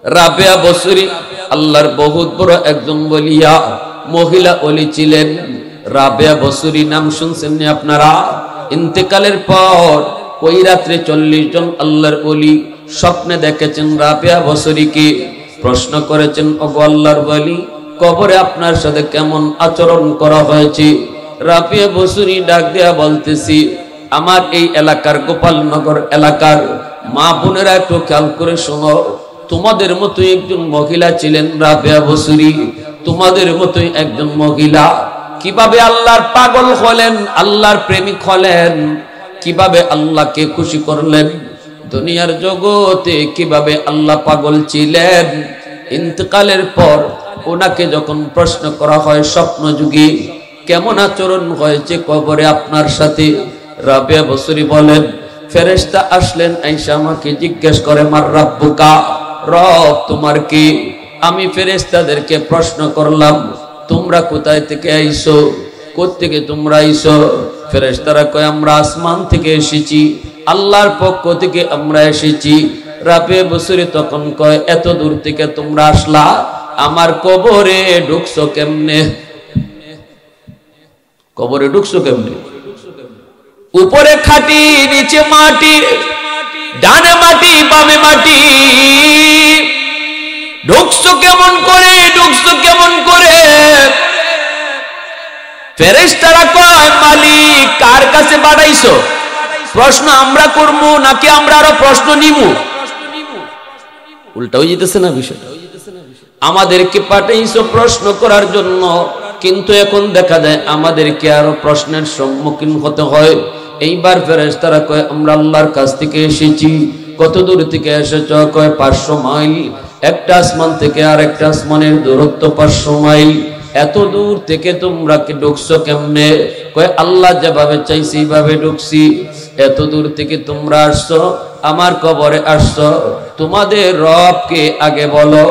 রাবেয়া বসরি আল্লাহর বহুত বড় একজন ওলিয়া মহিলা ওলি ছিলেন। রাবেয়া বসরি নাম শুনছেন নি আপনারা? ইন্তেকালের পর ওই রাত্রে 40 জন আল্লাহর ওলি স্বপ্নে দেখেছেন রাবেয়া বসরিকে। প্রশ্ন করেছেন, ওগো আল্লাহর ওলি, কবরে আপনার সাথে কেমন আচরণ করা হয়েছে? রাবেয়া বসরি ডাক দেয়া বলতেছি, আমার এই এলাকার গোপালনগর এলাকার মা বোনেরা একটু খেয়াল করে শোনো, তোমাদের মতোই একজন মহিলা ছিলেন রাবেয়া বসরি, তোমাদের মতোই একজন মহিলা। কিভাবে আল্লাহর পাগল হলেন, আল্লাহর প্রেমিক হলেন, কিভাবে আল্লাহকে খুশি করলেন, দুনিয়ার জগতে কিভাবে আল্লাহ পাগল ছিলেন। ইন্তেকালের পর ওনাকে যখন প্রশ্ন করা হয় স্বপ্ন যুগে, কেমন আচরণ হয়েছে কবরে আপনার সাথে, রাবেয়া বসরি বলেন, ফেরেশতা আসলেন, আয়েশা আমাকে জিজ্ঞেস করে, মার রাব্বুকা, রব তোমার কি? আমি ফেরেশতাদেরকে প্রশ্ন করলাম, তোমরা কোথায় থেকে আইছো, কোত্থেকে তোমরা আইছো? ফেরেশতারা কয়, আমরা আসমান থেকে এসেছি, আল্লাহর পক্ষ থেকে আমরা এসেছি। রাবেয়া বসরি তখন কয়, এত দূর থেকে তোমরা আসলা, আমার কবরে ঢুকছো কেমনে? কবরে ঢুকছো কেমনে? উপরে খাটি, নিচে মাটি, ডানে মাটি বামে মাটি, ঢুকছো কেমন করে, ঢুকছো কেমন করে? ফেরেশতারা কয়, মালিক কার কাছে পাঠাইছো? প্রশ্ন আমরা করবো নাকি আমরা আরো প্রশ্ন নিবো? উল্টা হয়ে যেতেছে না বিষয়টা? আমাদেরকে পাঠাইছো প্রশ্ন করার জন্য, কিন্তু এখন দেখা যায় আমাদেরকে আরো প্রশ্নের সম্মুখীন হতে হয়। এইবার ফেরেশতারা কয়, আমরা আল্লাহর কাছ থেকে এসেছি। কত দূর থেকে এসেছো? কয় 500 মাইল। একটা আসমান থেকে আর একটা আসমানের দূরত্ব 500 মাইল। এত দূর থেকে তোমরা কি ঢুকছো কেমনে? কয় আল্লাহ যেভাবে চাইছি এইভাবে ঢুকছি। এত দূর থেকে তোমরা আসছো, আমার কবরে আসছো, তোমাদের রবকে আগে বলো।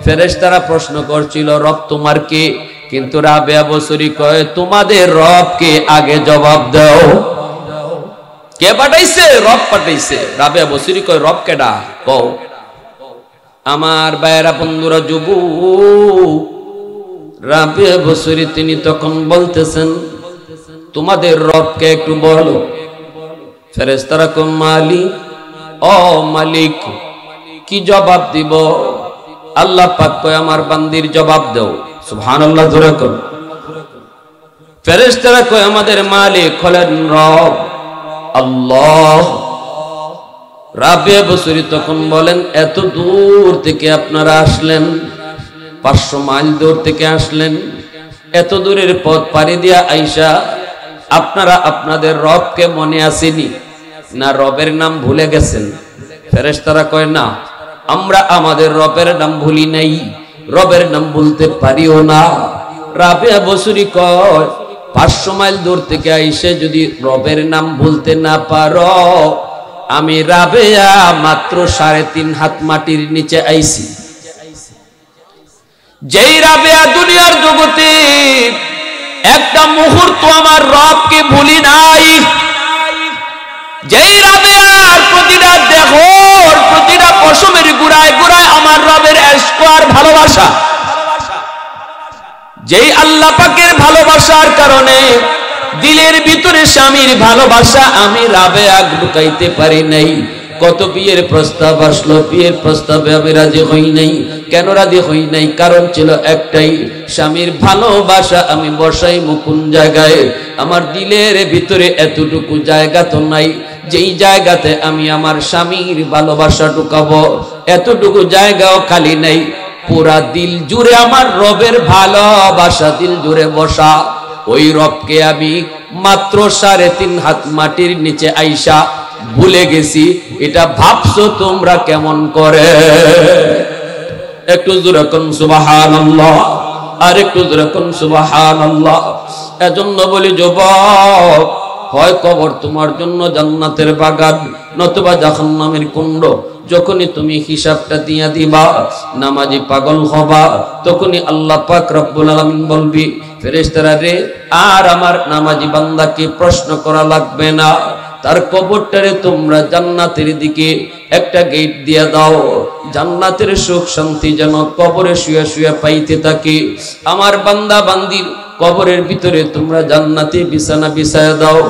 ফেরেশতারা প্রশ্ন করছিল, রব তোমার কে? কিন্তু রাবেয়া বসরি কয়, তোমাদের রবকে আগে জবাব দাও। কে পাঠাইছে? রব পাঠাইছে। রাবেয়া বসরি কয়, রব কেডা কও? আমার ভাইয়েরা বন্ধুরা যুবক, রাবেয়া বসরি তিনি তখন বলতেছেন, তোমাদের রবকে একটু বলো। ফেরেশতারা কয়, মালিক, ও মালিক, কি জবাব দিব? আল্লাহ পাক কয়, আমার বান্দির জবাব দাও। সুবহানাল্লাহ জোরে কর। ফেরেশতারা কয়, আমাদের মালিক হলেন রব আল্লাহ। রাবেয়া বসরি তখন বলেন, এত দূর থেকে আপনারা আসলেন, 500 মাইল দূর থেকে আসলেন, এত দূরের পথ পাড়ি দিয়া আইসা আপনারা আপনাদের রবকে মনে আসেনি না, রবের নাম ভুলে গেছেন? ফেরেশতারা কয়, না, আমরা আমাদের রবের নাম ভুলি নাই, রবের নাম ভুলতে পারিও না। রাবেয়া বসরি কয়, 500 মাইল দূর থেকে আইসে যদি রবের নাম ভুলতে না পারো, আমি রাবেয়া মাত্র 3.5 হাত মাটির নিচে আইছি। যেই রাবেয়া দুনিয়ার জগতে একটা মুহূর্ত আমার রবকে ভুলি নাই, যেই রাবেয়ার প্রতিটা দেহর প্রতিটা পশমের গুড়ায় গুড়ায় আমার রবের ইশক আর ভালোবাসা, যেই আল্লাহ পাকের ভালোবাসার কারণে দিলের ভিতরে স্বামীর ভালোবাসা আমি রাবেয়া লুকাইতে পারি নাই। কত বিয়ের প্রস্তাব আসলো, বিয়ের প্রস্তাবে আমি রাজি হই নাই। কেন রাজি হই নাই? কারণ ছিল একটাই, স্বামীর ভালোবাসা আমি বসাই মুকুন জায়গায়, আমার দিলের ভিতরে এতটুকু জায়গা তো নাই যেই জায়গাতে আমি আমার স্বামীর ভালোবাসা ঢুকাবো, এতটুকু জায়গাও খালি নাই। পুরা দিল জুড়ে আমার রবের ভালোবাসা দিল জুড়ে বসা। ওই রবকে আমি মাত্র 3.5 হাত মাটির নিচে আইসা ভুলে গেছি। এটা ভাবছো তোমরা কেমন করে? একটু জোরে কোন সুবহানাল্লাহ, আর একটু জোরে কোন সুবহানাল্লাহ। এজন্য বলি যুবক, হয় কবর তোমার জন্য জান্নাতের বাগান, নতুবা জাহান্নামের কুণ্ড। যখনই তুমি হিসাবটা দিয়া দিবা, নামাজি পাগল হবা, তখনই আল্লাহ পাক রব্বুল আলামিন বলবি, ফেরেশতারা রে, আর আমার নামাজি বান্দাকে প্রশ্ন করা লাগবে না, তার কবরটারে তোমরা জান্নাতের দিকে একটা গেট দিয়ে দাও, জান্নাতের সুখ শান্তি যেন কবরে শুয়ে শুয়ে পাইতে থাকে। আমার বান্দা বান্দির কবরের ভিতরে তোমরা জান্নাতি বিছানা বিছায়া দাও,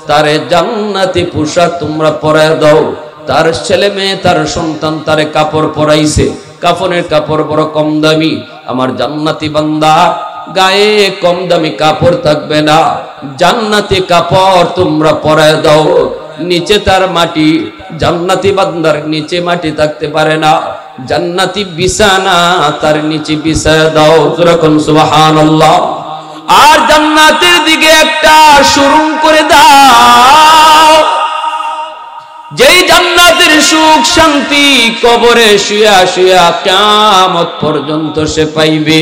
তারে জান্নাতি পোশাক তোমরা পরায় দাও। তার ছেলে মেয়ে তার সন্তান তারে কাপড় পরাইছে, কাফনের কাপড় বড় কম দামি। আমার জান্নাতি বান্দা গায়ে কম দামি কাপড় থাকবে না, জান্নাতি কাপড় তোমরা পরায় দাও। নিচে তার মাটি, জান্নাতি বান্দার নিচে মাটি থাকতে পারে না, জান্নাতি বিছানা তার নিচে বিছায় দাও। যখন সুবহানাল্লাহ। আর জান্নাতের দিকে একটা সুরুং করে দাও, যেই জান্নাতের সুখ শান্তি কবরে শুয়া শুয়া কিয়ামত পর্যন্ত সে পাইবে।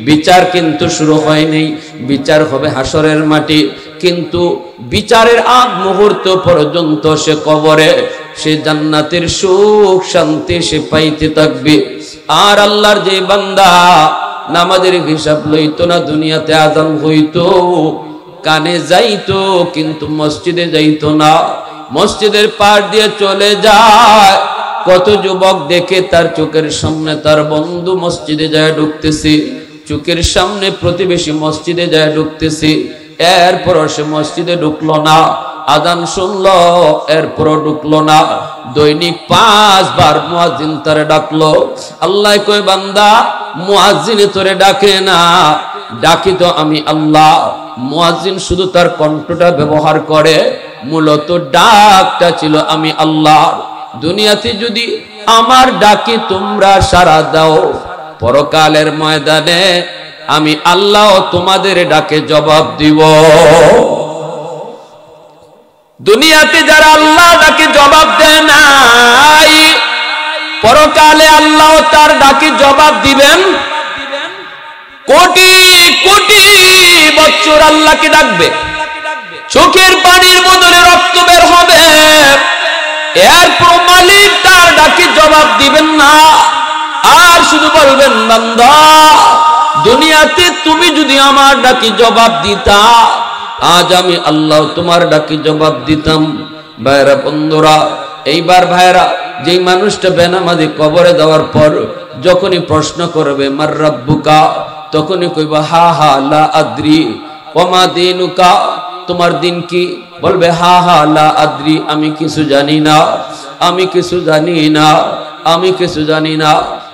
বিচার কিন্তু শুরু হয়নি, বিচার হবে হাসরের মাটি, কিন্তু বিচারের আগ মুহূর্ত পর্যন্ত সে কবরে সে জান্নাতের সুখ শান্তি সে পাইতে থাকবে। আর আল্লাহর যে বান্দা নামাজের হিসাব লইতো না, দুনিয়াতে আযান হইতো, কানে যাইতো, কিন্তু মসজিদে যাইতো না, মসজিদের পার দিয়ে চলে যায়। কত যুবক দেখে তার চোখের সামনে তার বন্ধু মসজিদে যায় ঢুকতেছে, চোখের সামনে প্রতিবেশী মসজিদে যায় ঢুকতেছে, এরপরও সে মসজিদে ঢুকলো না। আযান শুনলো, এরপরও ঢুকলো না। দৈনিক 5 বার মুয়াজ্জিন তারে ডাকলো। আল্লাহ কয় বান্দা মুয়াজ্জিন তোরে ডাকে না, ডাকি তো আমি আল্লাহ। মুয়াজ্জিন শুধু তার কণ্ঠটা ব্যবহার করে, মূলত ডাকটা ছিল আমি আল্লাহ। দুনিয়াতে যদি আমার ডাকে তোমরা সাড়া দাও, পরকালের ময়দানে আমি আল্লাহ তোমাদের ডাকে জবাব দিব। দুনিয়াতে যারা আল্লাহ ডাকে জবাব দেয় নাই, পরকালে আল্লাহ তার ডাকে জবাব দিবেন। কোটি কোটি বছর আল্লাহকে ডাকবে, চোখের পানির বদলে রক্ত বের হবে, এরপর মালিক তার ডাকে জবাব দিবেন না। আর শুধু বলবেন বান্দা দুনিয়াতে তুমি যদি আমার ডাকে জবাব দিতা, আজ আমি আল্লাহ তোমার ডাকে জবাব দিতাম। ভাইরা বন্ধুরা, এইবার ভাইরা যেই মানুষটা বেনামাজি কবরে দেওয়ার পর যখনই প্রশ্ন করবে মার রাব্বুকা, তখনই কইবা হা হা লা আদ্রি। ওমা দিনুকা, তোমার দিন কি? বলবে হা হা লা আদ্রি, আমি কিছু জানি না, আমি কিছু জানি না, আমি কিছু জানি না।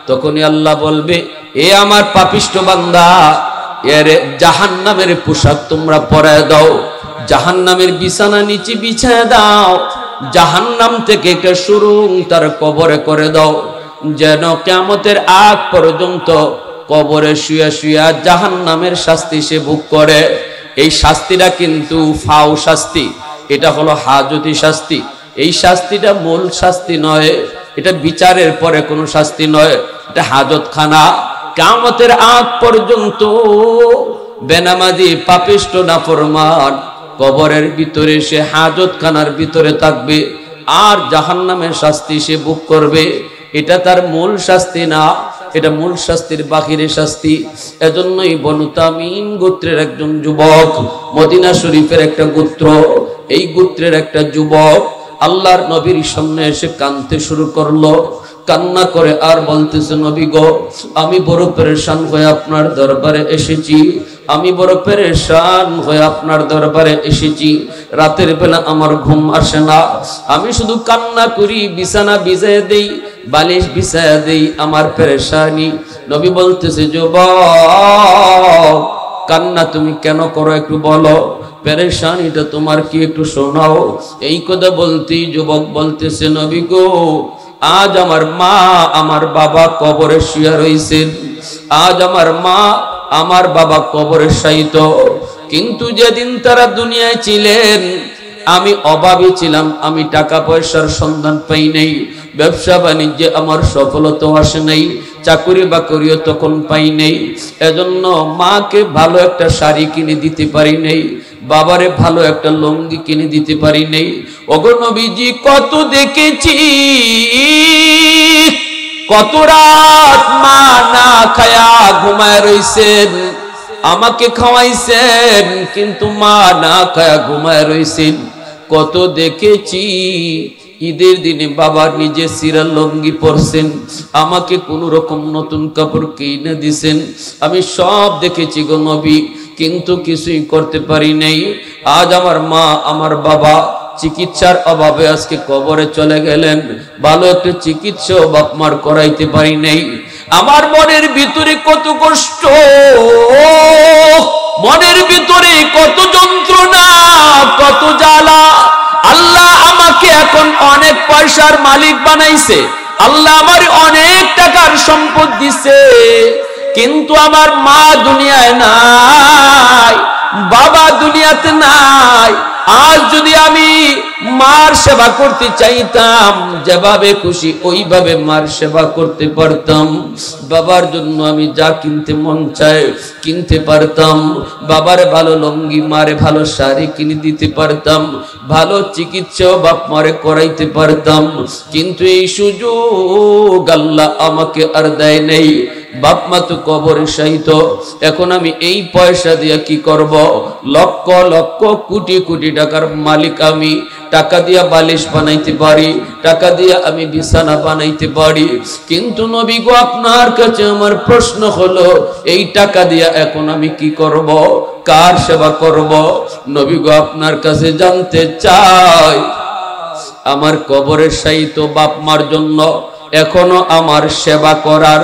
তখনই আল্লাহ বলবে এ আমার পাপিষ্ঠ বান্দা, এর জাহান্নামের পোশাক তোমরা পরায় দাও, জাহান্নামের বিছানা নিচে বিছায় দাও, জাহান্নাম থেকে একটা সুরুং তার কবরে করে দাও, যেন কিয়ামতের আগ পর্যন্ত কবরে শুয়া শুয়া জাহান্নামের শাস্তি সে ভোগ করে। এই শাস্তিটা কিন্তু ফাও শাস্তি, এটা হলো হাজতি শাস্তি। এই শাস্তিটা মূল শাস্তি নয়, এটা বিচারের পরে কোনো শাস্তি নয়, এটা হাজতখানা। কিয়ামতের আগ পর্যন্ত বেনামাজি পাপিষ্ঠ নাফরমান কবরের ভিতরে সে হাজতখানার ভিতরে থাকবে, আর জাহান্নামের শাস্তি সে ভোগ করবে। এটা তার মূল শাস্তি না, এটা মূল শাস্তির বাহিরে শাস্তি। এজন্যই বনু তামিম গোত্রের একজন যুবক, মদিনা শরীফের একটা গোত্র, এই গোত্রের একটা যুবক আল্লাহর নবীর সামনে এসে কাঁদতে শুরু করলো। কান্না করে আর বলতেছে নবী গো, আমি বড় পেরেশান হয়ে আপনার দরবারে এসেছি, আমি বড় পেরেশান হয়ে আপনার দরবারে এসেছি। রাতের বেলা আমার ঘুম আসে না, আমি শুধু কান্না করি, বিছানা ভিজায় দেই, বালিশ বিছায়া দেই, আমার পেরেশানি। নবী বলতেছে যুবক, কান্না তুমি কেন করো একটু বলো, পেরেশানিটা তোমার কি একটু শোনাও। এই কথা বলতেই যুবক বলতেছে নবী গো, আজ আমার মা আমার বাবা কবরে শুয়ে রইছেন, আজ আমার মা আমার বাবা কবরে শায়িত, কিন্তু যেদিন তারা দুনিয়ায় ছিলেন আমি অভাবী ছিলাম, আমি টাকা পয়সার সন্ধান পাই নাই, ব্যবসা বাণিজ্যে আমার সফলতা আসে নাই, চাকরি বাকরিও তখন পাই নাই, এজন্য মাকে ভালো একটা শাড়ি কিনে দিতে পারি নাই, বাবারে ভালো একটা লুঙ্গি কিনে দিতে পারি নাই। ওগো নবীজি, কত দেখেছি, কত রাত মা না খায়া ঘুমায় রইছেন, আমাকে খাওয়াইছেন কিন্তু মা না খায়া ঘুমায় রইছেন। কত দেখেছি ঈদের দিনে বাবা নিজে সিরা লঙ্গি পরছেন, আমাকে কোন রকম নতুন কাপড় কিনে দিছেন, আমি সব দেখেছি গো নবী, কিন্তু কিছুই করতে পারি নাই। আজ আমার মা আমার বাবা চিকিৎসার অভাবে আজকে কবরে চলে গেলেন, ভালো একটা চিকিৎসা বাপ মার করাইতে পারি নাই। আমার মনের ভিতরে কত কষ্ট, মনের ভিতরে কত যন্ত্রণা, কত জ্বালা। আল্লাহ আমাকে এখন অনেক পয়সার মালিক বানাইছে, আল্লাহ আমার অনেক টাকার সম্পদ দিছে, কিন্তু আমার মা দুনিয়ায় নাই, বাবা দুনিয়াতে নাই। আজ যদি আমি মার সেবা করতে চাইতাম, যেভাবে খুশি ওইভাবে মার সেবা করতে পারতাম। বাবার জন্য আমি যা কিনতে মন চায় কিনতে পারতাম, বাবার ভালো লঙ্গি, মারে ভালো শাড়ি কিনে দিতে পারতাম, ভালো চিকিৎসাও বাপ মারে করাইতে পারতাম, কিন্তু এই সুযোগ আল্লাহ আমাকে আর দেয় নেই। বাপ মা তো কবরে শায়িত, এখন আমি এই পয়সা দিয়ে কি করব? লক্ষ লক্ষ কোটি কোটি টাকার মালিক আমি, টাকা দিয়া বালিশ বানাইতে পারি, টাকা দিয়া আমি বিছানা বানাইতে পারি, কিন্তু নবী গো আপনার কাছে আমার প্রশ্ন হলো, এই টাকা দিয়া এখন আমি কি করব? কার সেবা করব? নবী গো আপনার কাছে জানতে চাই, আমার কবরে শায়িত বাপ মার জন্য এখনো আমার সেবা করার,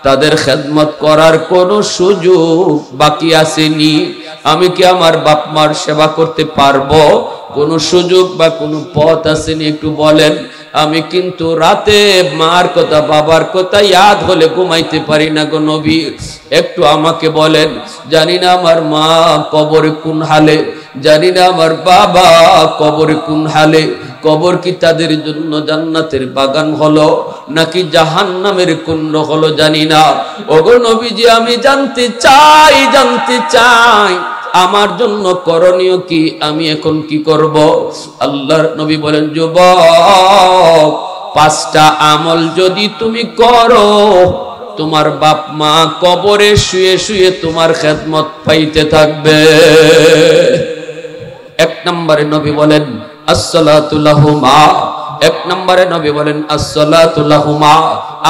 তাদের খেদমত করার কোনো সুযোগ বাকি আসেনি। আমি কি আমার বাপ মার সেবা করতে পারবো? কোনো সুযোগ বা কোনো পথ আসেনি? একটু বলেন। আমি কিন্তু রাতে মার কথা বাবার কথা ইয়াদ হলে ঘুমাইতে পারি না গো নবী, একটু আমাকে বলেন। জানি না আমার মা কবরে কোন হালে, জানি না আমার বাবা কবরে কোন হালে। কবর কি তাদের জন্য জান্নাতের বাগান হলো নাকি জাহান্নামের কুণ্ড হলো জানি না। ওগো নবীজি আমি জানতে চাই, জানতে চাই আমার জন্য করণীয় কি, আমি এখন কি করব? আল্লাহর নবী বলেন, যুবক, 5টা আমল যদি তুমি করো, তোমার বাপ মা কবরে শুয়ে শুয়ে তোমার খেদমত পাইতে থাকবে। 1 নম্বরে নবী বলেন আসসালাতু লাহুমা, 1 নম্বরে নবী বলেন আসসালাতু লাহুমা।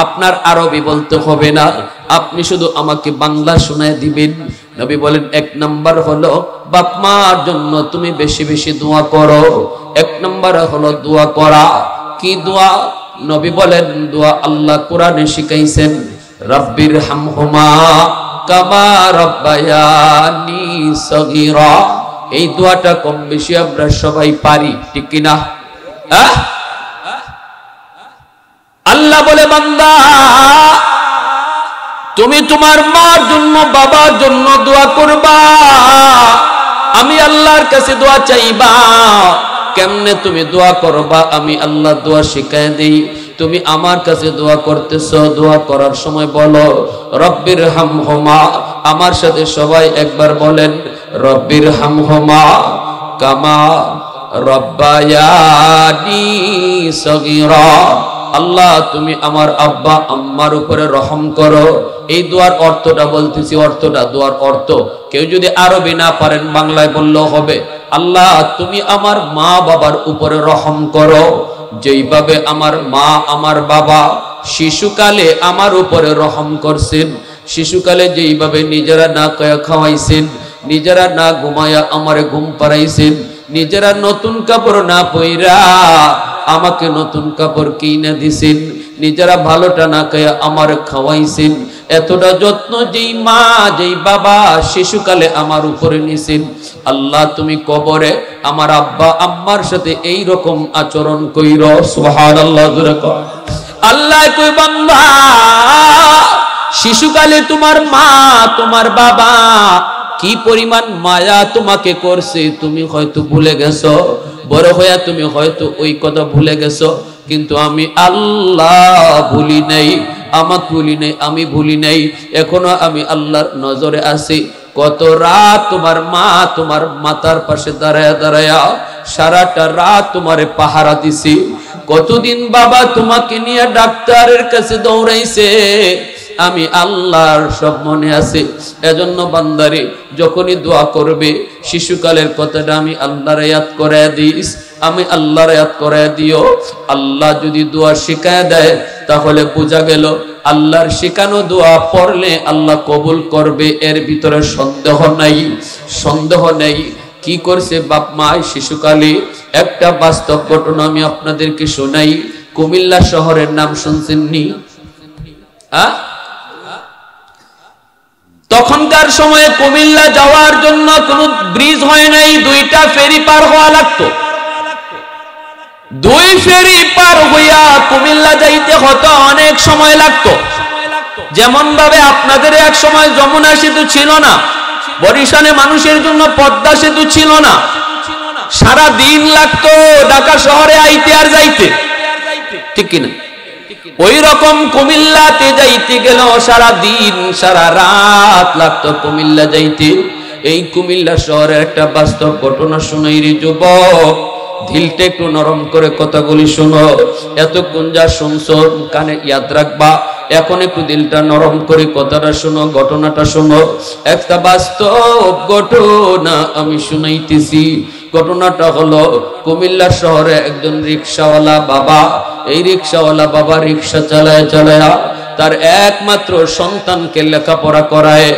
আপনার আরবি বলতে হবে না, আপনি শুধু আমাকে বাংলা শোনায় দিবেন। নবী বলেন 1 নম্বর হলো বাপ মার জন্য তুমি বেশি বেশি দোয়া করো। 1 নম্বর হলো দোয়া করা। কি দোয়া? নবী বলেন দোয়া আল্লাহ কোরআনে শিখাইছেন, রাব্বির হামহুমা কামা রাব্বায়ানি সগীরা। এই দোয়াটা কম বেশি আমরা সবাই পারি, ঠিক কিনা? আল্লাহ বলে, বান্দা তুমি তোমার মার জন্য বাবার জন্য দোয়া করবা, আমি আল্লাহর কাছে দোয়া চাইবা। কেমনে তুমি দোয়া করবা? আমি আল্লাহ দোয়া শিখায় দেই। তুমি আমার কাছে দোয়া করতেছো, দোয়া করার সময় বলো রব্বির হামহুমা। আমার সাথে সবাই একবার বলেন রব্বির হামহুমা কামা রব্বায়ানি সগীরা। আল্লাহ তুমি আমার আব্বা আম্মার উপরে রহম করো। এই দোয়ার অর্থটা বলতেছি, অর্থটা, দোয়ার অর্থ কেউ যদি আরবি না পারেন বাংলায় বললেও হবে। আল্লাহ তুমি আমার মা বাবার উপরে রহম করো, যেইভাবে আমার মা আমার বাবা শিশুকালে আমার উপরে রহম করছেন, শিশুকালে যেইভাবে নিজেরা না খাওয়াইছেন, নিজেরা না ঘুমায়া আমারে ঘুম পাড়াইছেন, নিজেরা নতুন কাপড় না পইরা আমাকে নতুন কাপড় কিনে দিছেন, নিজেরা ভালোটা না খাইয়া আমার খাওয়াইছেন, এতটা যত্ন যেই মা যেই বাবা শিশুকালে আমার উপরে নিছেন, আল্লাহ তুমি কবরে আমার আব্বা আম্মার সাথে এই রকম আচরণ কইরো। সুবহানাল্লাহ। আল্লাহ কই বান্দা শিশুকালে তোমার মা তোমার বাবা কি পরিমাণ মায়া তোমাকে করছে তুমি হয়তো ভুলে গেছো, বড় হইয়া তুমি হয়তো ওই কথা ভুলে গেছো, কিন্তু আমি আল্লাহ ভুলি নাই, আমাকে ভুলি নাই, আমি ভুলি নাই। এখনো আমি আল্লাহর নজরে আছি। কত রাত তোমার মা তোমার মাথার পাশে দাঁড়ায়া দাঁড়ায়া সারাটা রাত তোমারে পাহারা দিছি, কতদিন বাবা তোমাকে নিয়ে ডাক্তারের কাছে দৌড়াইছে, আমি আল্লাহর সব মনে আছে। এজন্য বান্দারে যখনই দোয়া করবে শিশুকালের কথাটা আমি আল্লাহর ইয়াদ করে দিস। আমি আল্লাহর ইয়াদ করে দিও। আল্লাহ যদি দোয়া শিখায় দেয় তাহলে বোঝা গেল আল্লাহর শেখানো দোয়া পড়লে আল্লাহ কবুল করবে, এর ভিতরে সন্দেহ নাই, সন্দেহ নেই। কি করছে বাপ মা শিশুকালে? একটা বাস্তব ঘটনা আমি আপনাদেরকে শোনাই। কুমিল্লা শহরের নাম শুনছেননি? তখনকার সময়ে কুমিল্লা যাওয়ার জন্য কোনো ব্রিজ হয় নাই, দুইটা ফেরি পার হওয়া লাগতো। দুই ফেরি পার হইয়া কুমিল্লা যাইতে হতো, অনেক সময় লাগতো। যেমন ভাবে আপনাদের এক সময় যমুনা সেতু ছিল না, বরিশালে মানুষের জন্য পদ্মা সেতু ছিল না, সারা দিন লাগতো ঢাকা শহরে আইতে আর যাইতে, ঠিক কিনা? ওই রকম কুমিল্লাতে যাইতে গেল সারা দিন সারা রাত লাগতো কুমিল্লা যাইতে। এই কুমিল্লা শহরের একটা বাস্তব ঘটনা শুনাই রে যুবক, দিলটা একটু নরম করে কথাগুলি শোনো। এতক্ষণ যা শুনছো কানে ইয়াদ রাখবা, এখন একটু দিলটা নরম করে কথাটা শোনো, ঘটনাটা শোনো। একটা বাস্তব ঘটনা আমি শুনাইতেছি। ঘটনাটা হলো কুমিল্লা শহরে একজন রিকশাওয়ালা বাবা, এই রিকশাওয়ালা বাবা রিকশা চালায় চালায় তার একমাত্র সন্তানকে লেখাপড়া করায়,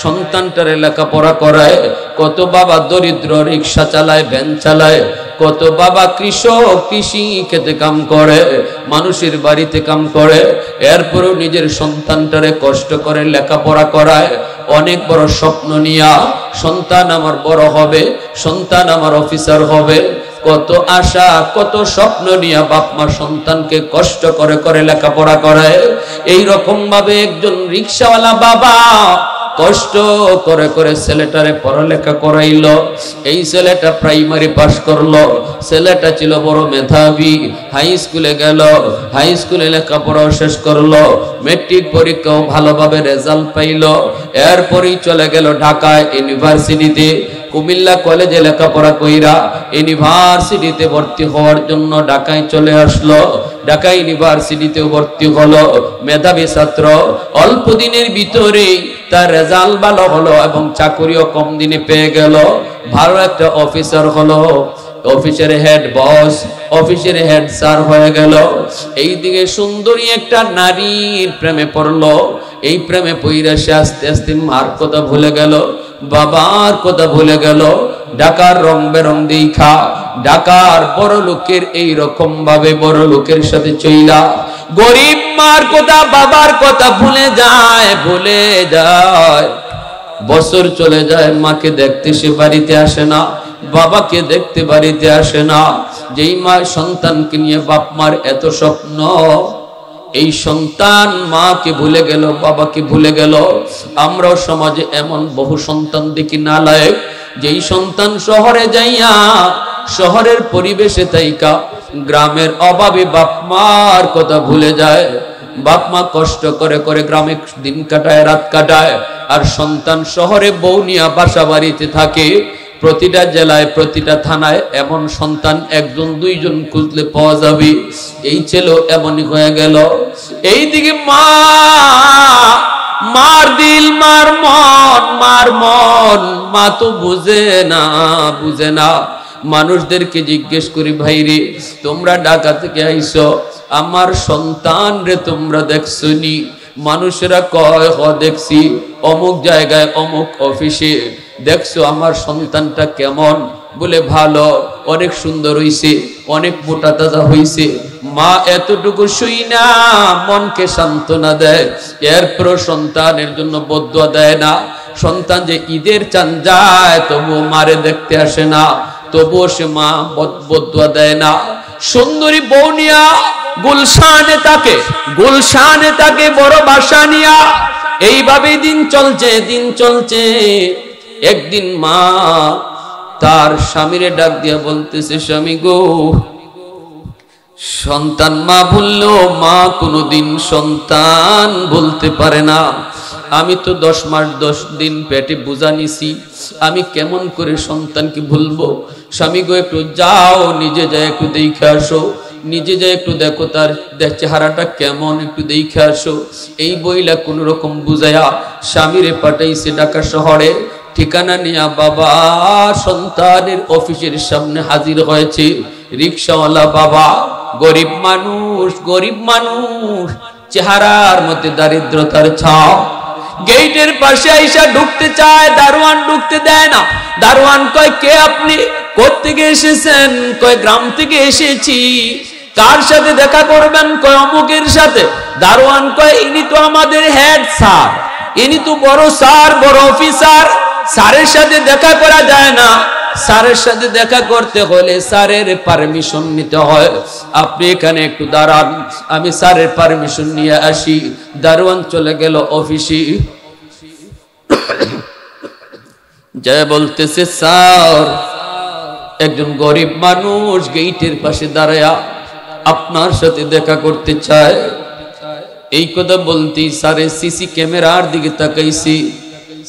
সন্তানটারে লেখাপড়া করায়। কত বাবা দরিদ্র রিকশা চালায়, ভ্যান চালায়, কত বাবা কৃষক, কৃষি খেতে কাম করে, মানুষের বাড়িতে কাম করে, এরপরেও নিজের সন্তানটারে কষ্ট করে লেখাপড়া করায়। অনেক বড় স্বপ্ন নিয়া সন্তান আমার বড় হবে, সন্তান আমার অফিসার হবে, কত আশা কত স্বপ্ন নিয়া বাপ মা সন্তানকে কষ্ট করে করে লেখাপড়া করায়। এই রকম ভাবে একজন রিকশাওয়ালা বাবা কষ্ট করে করে ছেলেটারে পড়ালেখা করাইলো। এই ছেলেটা প্রাইমারি পাস করলো, ছেলেটা ছিল বড় মেধাবী, হাই স্কুলে গেল, হাই স্কুলে লেখাপড়াও শেষ করলো, মেট্রিক পরীক্ষাও ভালোভাবে রেজাল্ট পাইলো। এরপরই চলে গেল ঢাকায় ইউনিভার্সিটিতে। কুমিল্লা কলেজে লেখাপড়া কইরা ইউনিভার্সিটিতে ভর্তি হওয়ার জন্য ঢাকায় চলে আসলো। ঢাকা ইউনিভার্সিটিতে ভর্তি হলো, মেধাবী ছাত্র। অল্প দিনের ভিতরেই তার রেজাল্ট ভালো হলো এবং চাকরিও কম দিনে পেয়ে গেল, ভালো একটা অফিসার হলো, অফিসের হেড বস, অফিসের হেড স্যার হয়ে গেল। এইদিকে সুন্দরী একটা নারীর প্রেমে পড়লো। এই প্রেমে পইরা সে আস্তে আস্তে মার কথা ভুলে গেল, বাবার কথা ভুলে গেল। ঢাকার রং বেরং দেখা ঢাকার বড় লোকের এই রকম ভাবে বড় লোকের সাথে চইলা গরিব মার কথা বাবার কথা ভুলে যায়, ভুলে যায়। বছর চলে যায়, মাকে দেখতে সে বাড়িতে আসে না, বাবাকে দেখতে বাড়িতে আসে না। যেই মা সন্তানকে নিয়ে বাপ মার এত স্বপ্ন, এই সন্তান মাকে ভুলে গেল, বাবাকে ভুলে গেল। আমরাও সমাজে এমন বহু সন্তান দেখি নালায়েক, যেই সন্তান শহরে যাইয়া শহরের পরিবেশে তাইকা গ্রামের অভাবে বাপ মার কথা ভুলে যায়। বাপ মা কষ্ট করে করে গ্রামে দিন কাটায়, রাত কাটায়, আর সন্তান শহরে বউ নিয়া বাসা বাড়িতে থাকে। প্রতিটা জেলায় প্রতিটা থানায় এমন সন্তান একজন দুইজন খুঁজলে পাওয়া যাবে। এই ছেলে এমনই হয়ে গেল। এইদিকে মা, মার দিল মার মন, মার মন, মা তো বুঝে না, বুঝে না। মানুষদেরকে জিজ্ঞেস করি, ভাই রে তোমরা ঢাকা থেকে আইছো, আমার সন্তান রে তোমরা দেখছো নি? মানুষেরা কয় হ দেখছি, অমুক জায়গায় অমুক অফিসে দেখছো আমার সন্তানটা কেমন? বলে ভালো, অনেক সুন্দর হইছে, অনেক মোটা তাজা হইছে। মা এতটুকু শুই না মনকে সান্ত্বনা দেয়, এরপর সন্তানের জন্য বদুয়া দেয় না। সন্তান যে ঈদের চান যায় তবুও মারে দেখতে আসে না, তবুও সে মা বদুয়া দেয় না। সুন্দরী বৌনিয়া গুলশানে তাকে, গুলশানে তাকে বড় বাসা নিয়া এইভাবে দিন চলছে, দিন চলছে। একদিন মা তার স্বামীরে ডাক দিয়া বলতেছে, স্বামী গো, সন্তান মা ভুললো, মা কোনোদিন সন্তান বলতে পারে না। আমি তো 10 মাস 10 দিন পেটে বোঝা নিছি, আমি কেমন করে সন্তানকে ভুলবো? স্বামী গো একটু যাও, নিজে যাই একটু দেখে আসো, নিজে যাই একটু দেখো তার চেহারাটা কেমন, একটু দেখে আসো। এই বইলা কোন রকম বুঝাইয়া স্বামীরে পাঠাইছে ঢাকা শহরে। ঠিকানা নিয়া বাবা সন্তানের অফিসের সামনে হাজির হয়েছে। রিকশাওয়ালা বাবা, গরিব মানুষ, চেহারার মধ্যে দারিদ্রতার ছাপ। গেটের পাশে আইসা ঢুকতে চায়, দারোয়ান ঢুকতে দেয় না। দারোয়ান কয়, কে আপনি? কোত্থেকে এসেছেন? কয়, গ্রাম থেকে এসেছি। কার সাথে দেখা করবেন? কয়, অমুকের সাথে। দারোয়ান কয়, ইনি তো আমাদের হেড স্যার, ইনি তো বড় স্যার, বড় অফিসার, স্যারের সাথে দেখা করা যায় না। স্যারের সাথে দেখা করতে হলে স্যারের পারমিশন নিতে হয়। আপনি এখানে একটু দাঁড়ান, আমি স্যারের পারমিশন নিয়ে আসি। দারোয়ান চলে গেল অফিসে। যা বলতেছে, স্যার, একজন গরিব মানুষ গেটের পাশে দাঁড়ায়া আপনার সাথে দেখা করতে চায়। এই কথা বলতেই স্যারে সিসি ক্যামেরার দিকে তাকাইছি।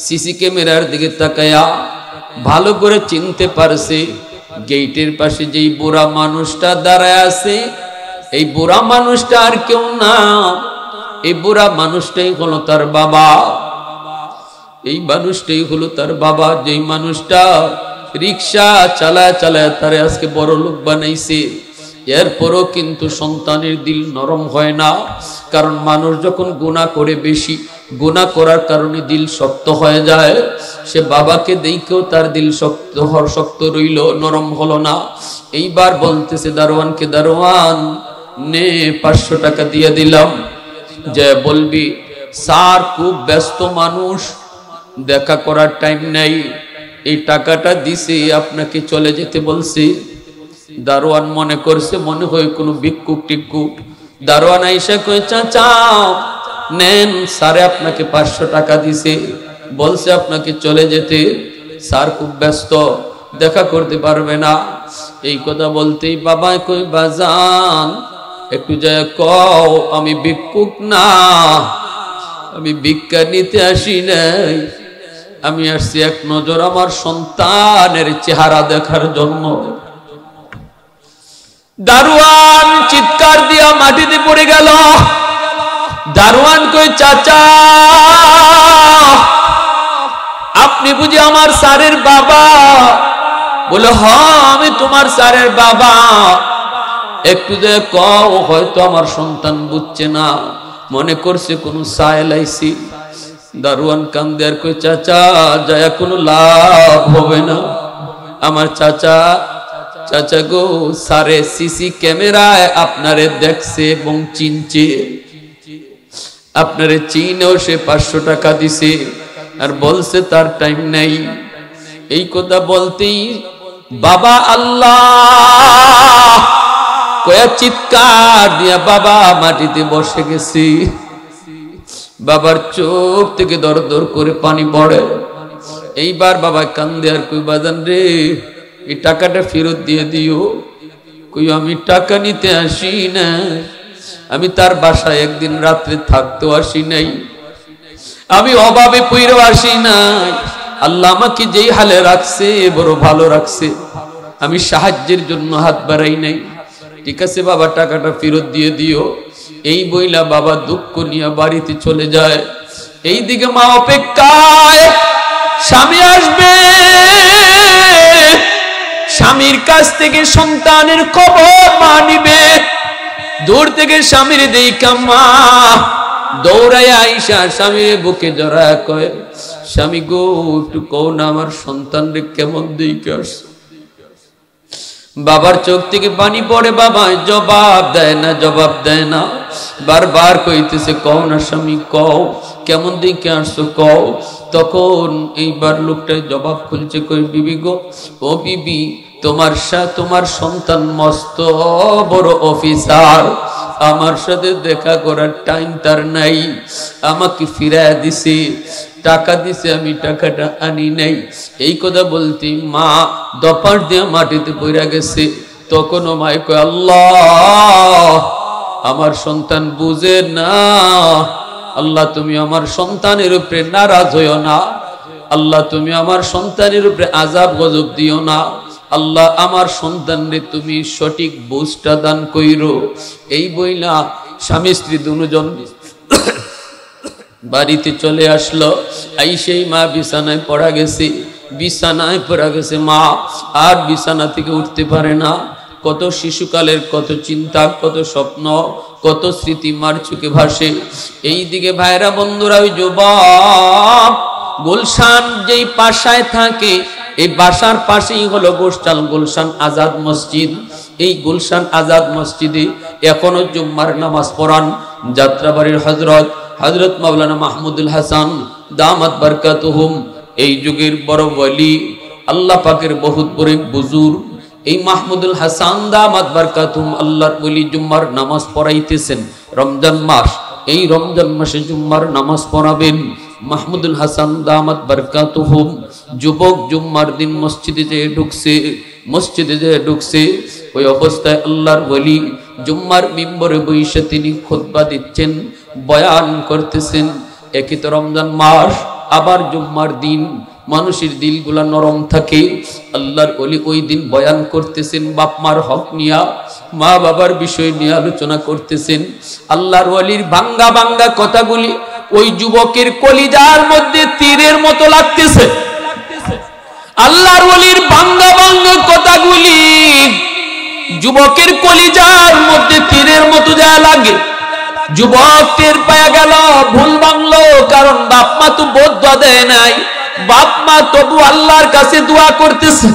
সিসি ক্যামেরার দিকে তাকায়া ভালো করে চিনতে পারছে গেটের পাশে যেই বুড়া মানুষটা দাঁড়ায় আছে, এই বুড়া মানুষটা আর কেউ না, এই বুড়া মানুষটাই হলো তার বাবা। এই মানুষটাই হলো তার বাবা, যেই মানুষটা রিক্সা চালায় চালায় তারে আজকে বড় লোক বানাইছে। এরপরও কিন্তু সন্তানের দিল নরম হয় না, কারণ মানুষ যখন গুনাহ করে, বেশি গুনাহ করার কারণে দিল শক্ত হয়ে যায়। সে বাবাকে দেখেও তার দিল শক্ত রইল, নরম হলো না। এইবার বলতেছে দারোয়ানকে, দারোয়ান নে 500 টাকা দিয়ে দিলাম, যে বলবি স্যার খুব ব্যস্ত মানুষ, দেখা করার টাইম নেই, এই টাকাটা দিছি, আপনাকে চলে যেতে বলছি। দারোয়ান মনে করছে মনে হয় কোনো ভিক্ষুক টিক্ষুক। দারোয়ান আইসা কই, চাচা নেন, স্যারে আপনাকে 500 টাকা দিছে, বলছে আপনাকে চলে যেতে, স্যার খুব ব্যস্ত, দেখা করতে পারবে না। এই কথা বলতেই বাবা কই, বাজান একটু যায় কও, আমি ভিক্ষুক না, আমি ভিক্ষা নিতে আসি নাই, আমি আসছি এক নজর আমার সন্তানের চেহারা দেখার জন্য। দারোয়ান চিৎকার দিয়া মাটিতে পড়ে গেল। দারোয়ান কই, চাচা আপনি বুঝি আমার স্যারের বাবা? বলে, হ্যাঁ আমি তোমার স্যারের বাবা। একটু যে কও, হয়তো আমার সন্তান বুঝছে না, মনে করছে কোন সায়েল আইছি। দারোয়ান কান্দে আর কই, চাচা যায় কোনো লাভ হবে না। আমার চাচা গো, সারে সিসি ক্যামেরায় আপনারে দেখছে এবং চিনছে, আপনারে চিনেও সে 500 টাকা দিছে আর বলছে তার টাইম নাই। এই কথা বলতেই বাবা আল্লাহ কয়া চিৎকার দিয়া বাবা মাটিতে বসে গেছে। বাবার চোখ থেকে দর দর করে পানি পড়ে। এইবার বাবা কান্দে আর কই, বাজান রে এই টাকাটা ফেরত দিয়ে দিও। কই, আমি টাকা নিতে আসি না, আমি তার বাসায় একদিন রাত্রে থাকতেও আসি নাই, আমি অভাবে পইরেও আসি নাই। আল্লাহ আমাকে যেই হালে রাখছে বড় ভালো রাখছে, আমি সাহায্যের জন্য হাত বাড়াই নাই। ঠিক আছে বাবা, টাকাটা ফেরত দিয়ে দিও। এই বইলা বাবা দুঃখ নিয়ে বাড়িতে চলে যায়। এইদিকে মা অপেক্ষায়, স্বামী আসবে, স্বামীর কাছ থেকে সন্তানের খবর মা নিবে। দূর থেকে স্বামীর দেইকা মা দৌড়ায় আইসা স্বামীর বুকে জড়ায় কয়, স্বামী গো একটু কও না আমার সন্তানরে কেমন দেইকা আসছে। বাবার চোখ থেকে পানি পড়ে, বাবা জবাব দেয় না, বারবার কইতেছে কও না স্বামী, কও কেমন দিকে আসছো কও। তখন এইবার লোকটা জবাব খুলছে, কই, বিবি গো, ও বিবি তোমার সন্তান মস্ত বড় অফিসার, আমার সাথে দেখা করার টাইম তার নাই, আমাকে ফিরায় দিছে, টাকা দিছে, আমি টাকাটা আনি নাই। এই কথা বলতে মা দপার দিয়ে মাটিতে পড়ে গেছে। তখনও মাই কয়, আল্লাহ আমার সন্তান বুঝে না, আল্লাহ তুমি আমার সন্তানের উপরে নারাজ হইও না, আল্লাহ তুমি আমার সন্তানের উপরে আযাব গজব দিও না, আল্লাহ আমার সন্তানরে তুমি সঠিক বুঝটা দান কইরো। এই বইলা স্বামী স্ত্রী দুজন বাড়িতে চলে আসলো। আইসেই মা বিছানায় পড়া গেছে মা আর বিছানা থেকে উঠতে পারে না। কত শিশুকালের কত চিন্তা, কত স্বপ্ন, কত স্মৃতি মার চোখে ভাসে। এই দিকে ভাইরা বন্ধুরা, ওই যুবক গুলশান যেই বাসায় থাকে, এই বাসার পাশেই হলো গুলশান আজাদ মসজিদ। এই গুলশান আজাদ মসজিদে এখনো জুম্মার নামাজ পড়ান যাত্রাবাড়ির হযরত মাওলানা মাহমুদুল হাসান দামাত বারকাতুহুম। এই যুগের বড় ওলি, আল্লাহ পাকের বহুত বড় বুজুর্গ এই মাহমুদুল হাসান দামাত বারকাতুহুম আল্লাহর ওলি জুম্মার নামাজ পড়াইতেছেন রমজান মাস। এই রমজান মাসে জুম্মার নামাজ পড়াবেন মাহমুদুল হাসান দামাত বারকাতুহুম। যুবক জুম্মার দিন মসজিদে যেয়ে ঢুকছে। ওই অবস্থায় আল্লাহর ওলি জুম্মার মিম্বরে বসে তিনি খুতবা দিচ্ছেন, বয়ান করতেছেন। একই তো রমজান মাস, আবার জুম্মার দিন, মানুষের দিলগুলা নরম থাকে। আল্লাহর ওলি ওই দিন বয়ান করতেছেন বাপ মার হক নিয়া, মা বাবার বিষয় নিয়ে আলোচনা করতেছেন। আল্লাহর ওলির ভাঙ্গা ভাঙ্গা কথাগুলি ওই যুবকের কলিজার মধ্যে তীরের মতো লাগতেছে। আল্লাহর ওলির ভাঙ্গা ভাঙ্গা কথাগুলি যুবকের কলিজার মধ্যে তীরের মতো যা লাগে। যুবক টের পায়া গেল ভুল ভাঙলো, কারণ বাপ মা তো বদদুয়া দেয় নাই, বাপ মা তবু আল্লাহর কাছে দোয়া করতেছে।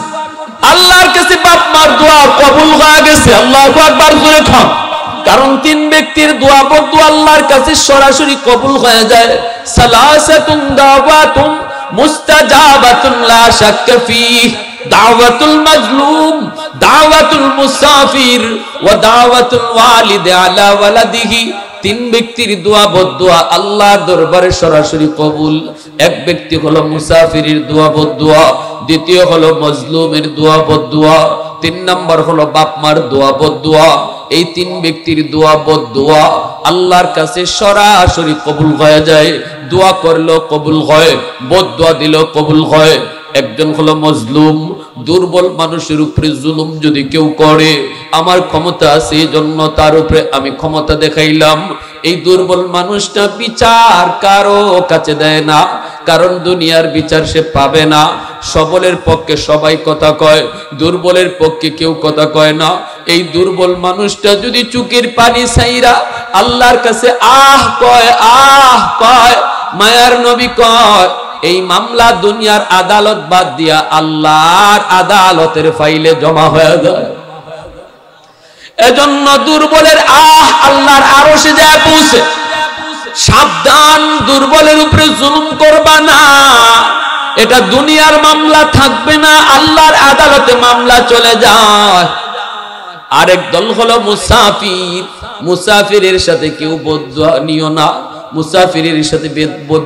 আল্লাহর কাছে বাপ মার দোয়া কবুল হয়ে গেছে। আল্লাহু আকবার জোরে খাও। কারণ তিন ব্যক্তির দোয়া বদদুয়া আল্লাহর কাছে সরাসরি কবুল হয়ে যায়। সালাসাতুন দাওয়াতুন মুস্তাজাবাতুন লা শাক্কা ফিহি, দাওয়াতুল মাজলুম, দাওয়াতুল মুসাফির ওয়া দাওয়াতুল ওয়ালিদ আলা ওয়ালাদিহি। তিন ব্যক্তির দোয়া বদদুয়া আল্লাহর দরবারে সরাসরি কবুল। এক ব্যক্তি হলো মুসাফিরের দোয়া বদদুয়া, দ্বিতীয় হলো মজলুমের দোয়া বদদুয়া, তিন নম্বর হলো বাপ মার দোয়া বদদুয়া। এই তিন ব্যক্তির দোয়া বদদুয়া আল্লাহর কাছে সরাসরি কবুল হয়ে যায়। দোয়া করলো কবুল হয়, বদদুয়া দিল কবুল হয়। একজন হলো মজলুম, দুর্বল মানুষের উপরে জুলুম যদি কেউ করে, আমার ক্ষমতা আছে এই জন্য তার উপরে আমি ক্ষমতা দেখাইলাম। এই দুর্বল মানুষটা বিচার কারো কাছে দেয় না, কারণ দুনিয়ার বিচার সে পাবে না। সবলের পক্ষে সবাই কথা কয়, দুর্বলের পক্ষে কেউ কথা কয় না। এই দুর্বল মানুষটা যদি চোখের পানি ছাইরা আল্লাহর কাছে আহ কয়, মায়ার নবী কয়, এই মামলা দুনিয়ার আদালত বাদ দিয়া আল্লাহর আদালতের ফাইলে জমা হয়ে যায়। এজন্য দুর্বলের আল্লাহর আরশে যায় পৌঁছে। সাবধান, দুর্বলের উপরে জুলুম করবা না। এটা দুনিয়ার মামলা থাকবে না, আল্লাহর আদালতে মামলা চলে যায়। আরেক দল হলো মুসাফির। মুসাফিরের সাথে কেউ বদদুয়া নিও না, মুসাফিরের সাথে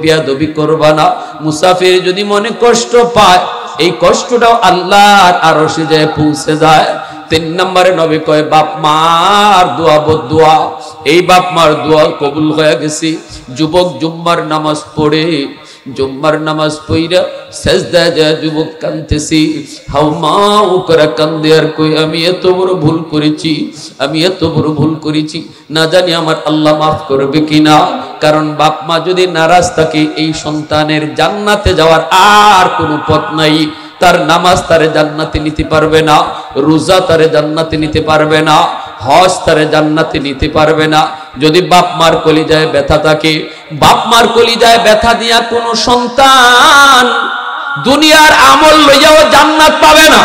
বেয়াদবি করবা না। মুসাফির যদি মনে কষ্ট পায়, এই কষ্টটাও আল্লাহর আরশে যায় পৌঁছে যায়। তিন নম্বরে নবী কয় বাপ মার দোয়া বদদুয়া, এই বাপ মার দোয়া কবুল হয়ে গেছে। যুবক জুম্মার নামাজ পড়ে, জুম্মার নামাজ পড়া সেজদায় যায় যুবক কাঁদতেছি, হাউমাউ করে কান্দে আর কই আমি এত বড় ভুল করেছি, আমি এত বড় ভুল করেছি, না জানি আমার আল্লাহ মাফ করবে কিনা। কারণ বাপ মা যদি নারাজ থাকে, এই সন্তানের জান্নাতে যাওয়ার আর কোনো পথ নাই। তার নামাজ তারে জান্নাতে নিতে পারবে না, রোজা তারে জান্নাতে নিতে পারবে না, হজ তারে জান্নাতে নিতে পারবে না। যদি বাপ মার কলিজায় ব্যথা থাকে, বাপ মার কলিজায় ব্যথা দিয়া কোন সন্তান দুনিয়ার আমল লইয়াও জান্নাত পাবে না,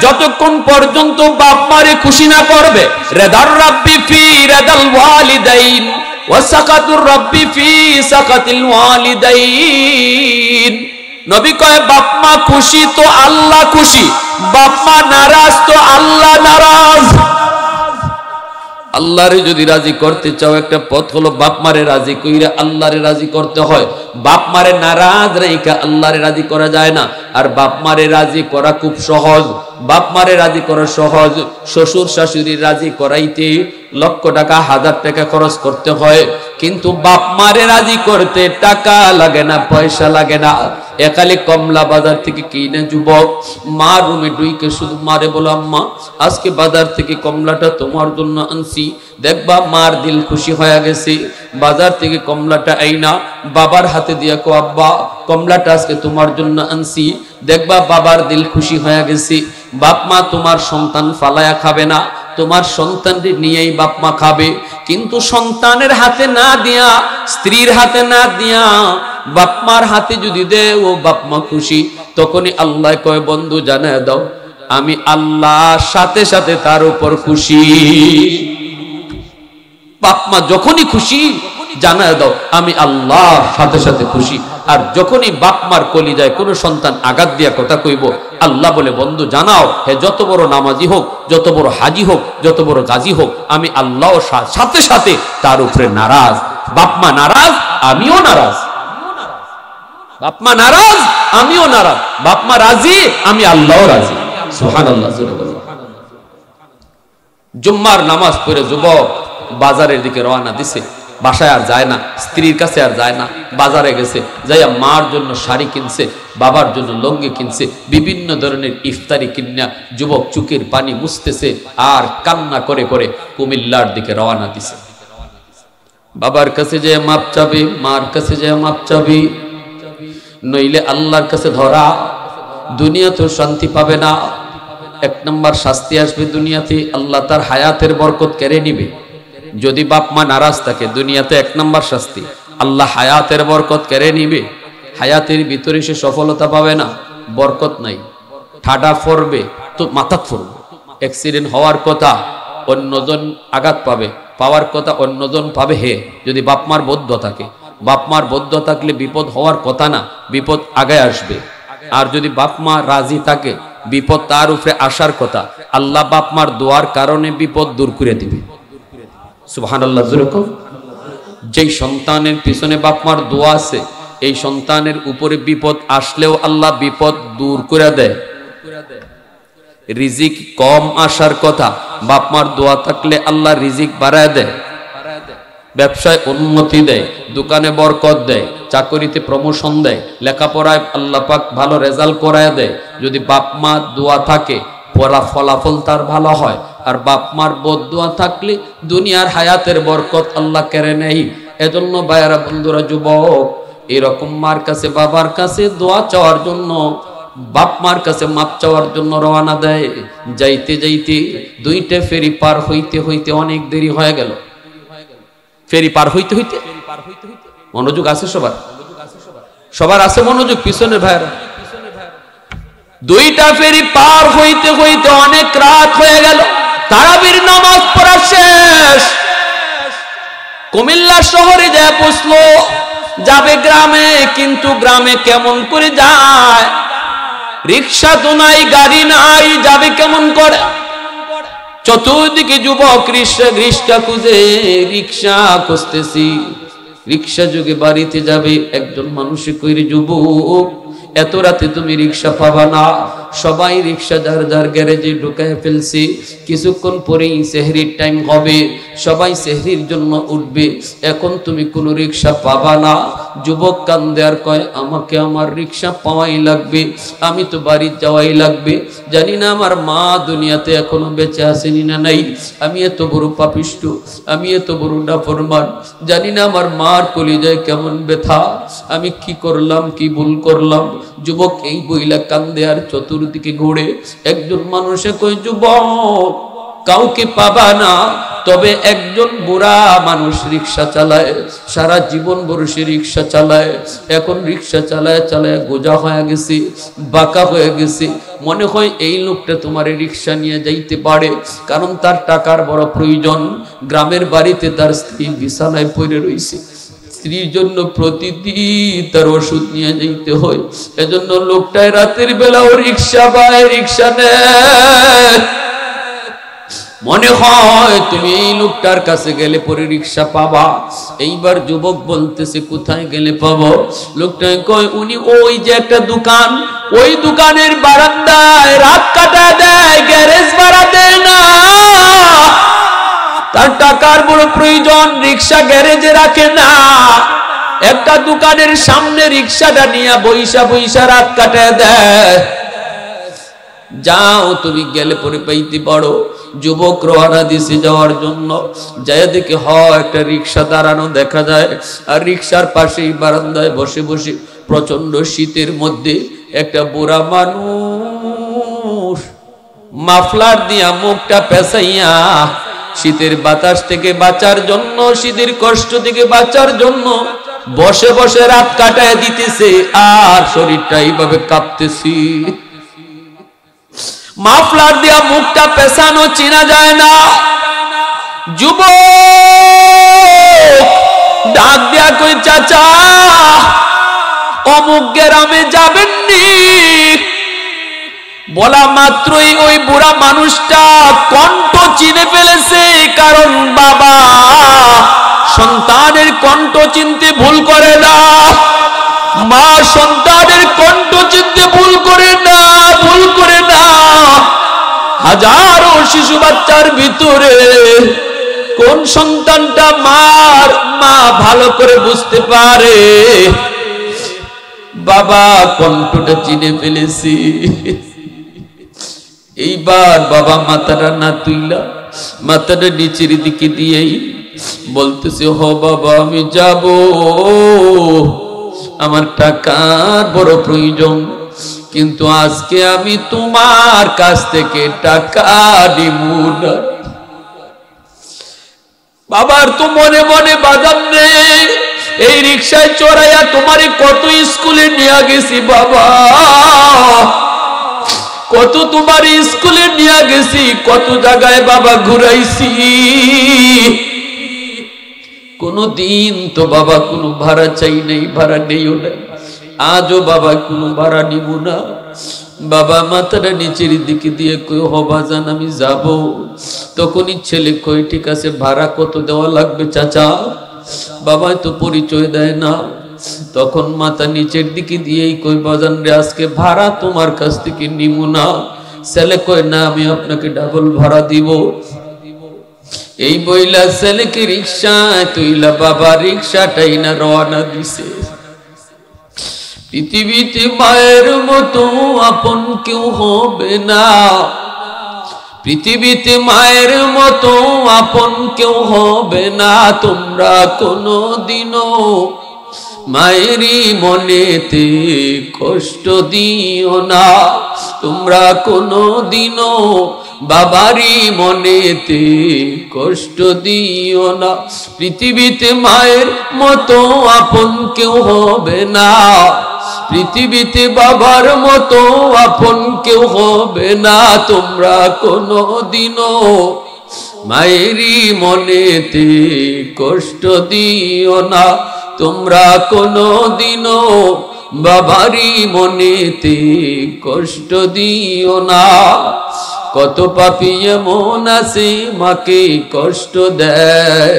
যতক্ষণ পর্যন্ত বাপ মারে খুশি না করবে। রেদার রাব্বি ফি রেদাল ওয়ালিদাইন ওয়া সাকাতুর রাব্বি ফি সাকাতিল ওয়ালিদাইন। নবী কয় বাপ মা খুশি তো আল্লাহ খুশি, বাপ মা নারাজ তো আল্লাহ নারাজ। আল্লাহরে যদি রাজি করতে চাও, একটা পথ হলো বাপ মারে রাজি কইরা আল্লাহরে রাজি করতে হয়। বাপ মারে নারাজ রেখা আল্লাহরে রাজি করা যায় না। আর বাপ মারে রাজি করা খুব সহজ, বাপ মারে রাজি করা সহজ। শ্বশুর শাশুড়ি রাজি করাইতে লক্ষ টাকা, 1000 টাকা খরচ করতে হয়, কিন্তু বাপ মারে রাজি করতে টাকা লাগে না, পয়সা লাগে না। একালে কমলা বাজার থেকে কিনে যুবক মা রুমে ডুইকে শুধু মারে বলো, আম্মা আজকে বাজার থেকে কমলাটা তোমার জন্য আনছি। দেখবা মার দিল খুশি হয়ে গেছে। বাজার থেকে কমলাটা আইনা বাবার হাতে দিয়া কো, আব্বা কমলাটা আজকে তোমার জন্য আনছি। দেখবা বাবার দিল খুশি হয়ে গেছে। বাপ মা তোমার সন্তান ফালায়া খাবে না, তোমার সন্তানটি নিয়েই বাপ মা খাবে। কিন্তু সন্তানের হাতে না দিয়া, স্ত্রীর হাতে না দিয়া বাপ মার হাতে যদি দে, ও বাপ মা খুশি। তখনই আল্লাহ কয়, বন্ধু জানায় দাও আমি আল্লাহর সাথে সাথে তার উপর খুশি। বাপ মা যখনই খুশি জানায় দাও আমি আল্লাহর সাথে সাথে খুশি। আর যখনই বাপ মার কলিজায় কোনো সন্তান আঘাত দিয়া কথা কইব, আল্লাহ বলে বন্ধু জানাও, হে যত বড় নামাজি হোক, যত বড় হাজি হোক, যত বড় গাজী হোক, আমি আল্লাহ সাথে সাথে তার উপরে নারাজ। বাপ মা নারাজ, আমিও নারাজ। বাপ মা নারাজ, আমিও নারাজ। বাপ মা রাজি, আমি আল্লাহও রাজি। সুবহানাল্লাহ। জুম্মার নামাজ পড়ে যুবক বাজারের দিকে রওনা দিছে। বাসায় আর যায় না, স্ত্রীর কাছে আর যায় না, বাজারে গেছে, যাইয়া মার জন্য শাড়ি কিনছে, বাবার জন্য লুঙ্গি কিনছে, বিভিন্ন ধরনের ইফতারি কিনা যুবক চোখের পানি মুছতেছে আর কান্না করে করে কুমিল্লার দিকে রওনা দিছে। বাবার কাছে যে মাপ চাবি, মার কাছে যে মাপ চাবি, নইলে আল্লাহর কাছে ধরা। দুনিয়াতেও শান্তি পাবে না। এক নম্বর শাস্তি আসবে দুনিয়াতে, আল্লাহ তার হায়াতের বরকত কেড়ে নিবে। যদি বাপ মা নারাজ থাকে, দুনিয়াতে এক নম্বর শাস্তি, আল্লাহ হায়াতের বরকত কেড়ে নিবে। হায়াতের ভিতরে সে সফলতা পাবে না, বরকত নাই। ঠাডা পড়বে তো মাথা পড়বে। অ্যাক্সিডেন্ট হওয়ার কথা অন্যজন আঘাত পাবে, পাওয়ার কথা অন্যজন পাবে। হে যদি বাপ মার বদ্ধ থাকে, বাপ মার বদ্ধ থাকলে বিপদ হওয়ার কথা না, বিপদ আগে আসবে। আর যদি বাপ মা রাজি থাকে, বিপদ তার উপরে আসার কথা। আল্লাহ বাপ মার দোয়ার কারণে বিপদ দূর করে দিবে। সুবহানাল্লাহ। যেই সন্তানের পিছনে বাপ মার দোয়া আছে, এই সন্তানের উপরে বিপদ আসলেও আল্লাহ বিপদ দূর করে দেয়। রিজিক কম আসার কথা, বাপ মার দোয়া থাকলে আল্লাহ রিজিক বাড়ায় দেয়। ব্যবসায় উন্নতি দেয়, দোকানে বরকত দেয়, চাকরিতে প্রমোশন দেয়, লেখাপড়ায় আল্লাহ পাক ভালো রেজাল্ট করায় দেয়। যদি বাপ মা দোয়া থাকে, পড়া ফলাফল তার ভালো হয়। আর বাপ মার বদদোয়া থাকলে দুনিয়ার হায়াতের বরকত আল্লাহ কেড়ে নেই। এজন্য ভাইয়ারা, বন্ধুরা, যুবক, এরকম মার কাছে বাবার কাছে দোয়া চাওয়ার জন্য, বাপ মার কাছে মাপ চাওয়ার জন্য রওনা দেয়। যাইতে যাইতে দুইটা ফেরি পার হইতে হইতে অনেক দেরি হয়ে গেল। ফেরি পার হইতে হইতে, মনোযোগ আছে সবার? সবার আছে মনোযোগ? পিছনে ভাইরা, দুইটা ফেরি পার হইতে হইতে অনেক রাত হয়ে গেল। তারাবির নামাজ পড়া শেষ। কুমিল্লা শহরে যায় পৌঁছলো, যাবে গ্রামে। কিন্তু গ্রামে কেমন করে যায়? রিক্সা তো নাই, গাড়ি নাই, যাবে কেমন করে? চতুর্দিকে যুবক রিক্সা খুঁজে, রিক্সা খুঁজতেছি। রিক্সা যুগে বাড়িতে যাবে, একজন মানুষে কইরে, যুবক এত রাতে তুমি রিক্সা পাবা না। সবাই রিক্সা যার যার গ্যারেজে ঢুকায় ফেলছি। কিছুক্ষণ পরেই সেহরির টাইম হবে, সবাই সেহরির জন্য উঠবে। এখন তুমি কোনো রিক্সা পাবা না। যুবক কান্দে আর কয়, আমাকে আমার রিক্সা পাওয়াই লাগবে, আমি তো বাড়ি যাওয়াই লাগবে। জানি না আমার মা দুনিয়াতে এখনো বেঁচে আসেনি না নাই। আমি এত বড় পাপিষ্ঠ, আমি এত বড় নাফরমান, জানি না আমার মার কলিজায় কেমন ব্যথা। আমি কি করলাম, কি ভুল করলাম? যুবক এই বইলা কান্দে আর চতুর্দিকে ঘুরে। একজন মানুষে কই, যুবক কাউকে পাবা না, তবে একজন বুড়া মানুষ রিক্সা চালায়, সারা জীবন বর্ষে রিক্সা চালায়। এখন রিক্সা চালায় চালায় গোজা হয়ে গেছে, বাঁকা হয়ে গেছে। মনে হয় এই লোকটা তোমার রিক্সা নিয়ে যাইতে পারে, কারণ তার টাকার বড় প্রয়োজন। গ্রামের বাড়িতে তার স্ত্রী বিছানায় পড়ে রয়েছে, স্ত্রীর জন্য প্রতিদিন তার ওষুধ নিয়ে যেতে হয়। এজন্য লোকটায় রাতের বেলা ও রিক্সা পায়, রিক্সা নেয়। মনে হয় তুমি এই লোকটার কাছে গেলে পরে রিক্সা পাবা। এইবার যুবক বলতেছে, কোথায় গেলে পাবো? লোকটাই কয়, উনি ওই যে একটা দোকান, ওই দোকানের বারান্দায় রাত কাটা দেয়, গ্যারেজ ভাড়া দেয় না। তার টাকার বড় প্রয়োজন, রিক্সা গ্যারেজে রাখে না। একটা দোকানের সামনে রিক্সাটা নিয়ে বইসা বইসা রাত কাটায় দেয়। যাও, তুমি গেলে পরে পাইতে পারো। যুবক রওনা দিছে যাওয়ার জন্য। যায় দেখে একটা রিক্সা দাঁড়ানো দেখা যায়, আর রিক্সার পাশেই বারান্দায় বসে বসে প্রচন্ড শীতের মধ্যে একটা বুড়া মানুষ মাফলার দিয়া মুখটা পেঁচাইয়া শীতের বাতাস থেকে বাঁচার জন্য, শীতের কষ্ট থেকে বাঁচার জন্য বসে বসে রাত কাটায় দিতেছে, আর শরীরটা এইভাবে কাঁপতেছি। মাফলার দিয়া মুখটা পেছানো চিনা যায় না। যুবক ডাক দিয়া কই, চাচা অমুক গ্রামে যাবেননি? বলা মাত্রই ওই বুড়া মানুষটা কণ্ঠ চিনে ফেলেছে। কারণ বাবা সন্তানের কণ্ঠ চিনতে ভুল করে না, মা সন্তানের কণ্ঠ চিনতে ভুল করে না, ভুল করে না। হাজারো শিশু বাচ্চার ভিতরে কোন সন্তানটা মার, মা ভালো করে বুঝতে পারে। বাবা কণ্ঠটা চিনে ফেলেছি। এইবার বাবা মাথাটা না তুইলা মাথাটা নিচের দিকে দিয়েই বলতেছে, হ বাবা আমি যাব, আমার টাকার বড় প্রয়োজন, কিন্তু আজকে আমি তোমার কাছ থেকে টাকা নিব না। বাবার তো মনে মনে বাজার নেই, এই রিক্সায় চড়াইয়া তোমারে কত স্কুলে নিয়ে গেছি বাবা, কত তোমার স্কুলে নিয়ে গেছি, কত জায়গায় বাবা ঘুরাইছি, কোনদিন তো বাবা কোনো ভাড়া চাই নাই, ভাড়া নেইও নাই, আজও বাবা কোনো ভাড়া নিব না। বাবা মাথাটা নিচের দিকে দিয়ে কই, হবা জান আমি যাব। তখনই ছেলে কই, ঠিক আছে ভাড়া কত দেওয়া লাগবে চাচা? বাবা তো পরিচয় দেয় না। তখন মাথা নিচের দিকে দিয়েই কই, বাজান রে আজকে ভাড়া তোমার কাছ থেকে নিব না। ছেলে কই, না আমি আপনাকে ডাবল ভাড়া দিব। এই বইলা ছেলেকে রিক্সায় তুইলা বাবা রিক্সাটাই না রওনা দিছে। পৃথিবীতে মায়ের মতো আপন কেউ হবে না, পৃথিবীতে মায়ের মতো আপন কেউ হবে না। তোমরা কোনদিনও মায়েরই মনেতে কষ্ট দিও না, তোমরা কোনদিনও বাবারই মনেতে কষ্ট দিও না। পৃথিবীতে মায়ের মতো আপন কেউ হবে না, পৃথিবীতে বাবার মতো আপন কেউ হবে না। তোমরা কোনদিনও মায়েরই মনেতে কষ্ট দিও না, তোমরা কোনদিনও বাবারই মনেতে কষ্ট দিও না। কত পাপী এমন আছে মাকে কষ্ট দেয়,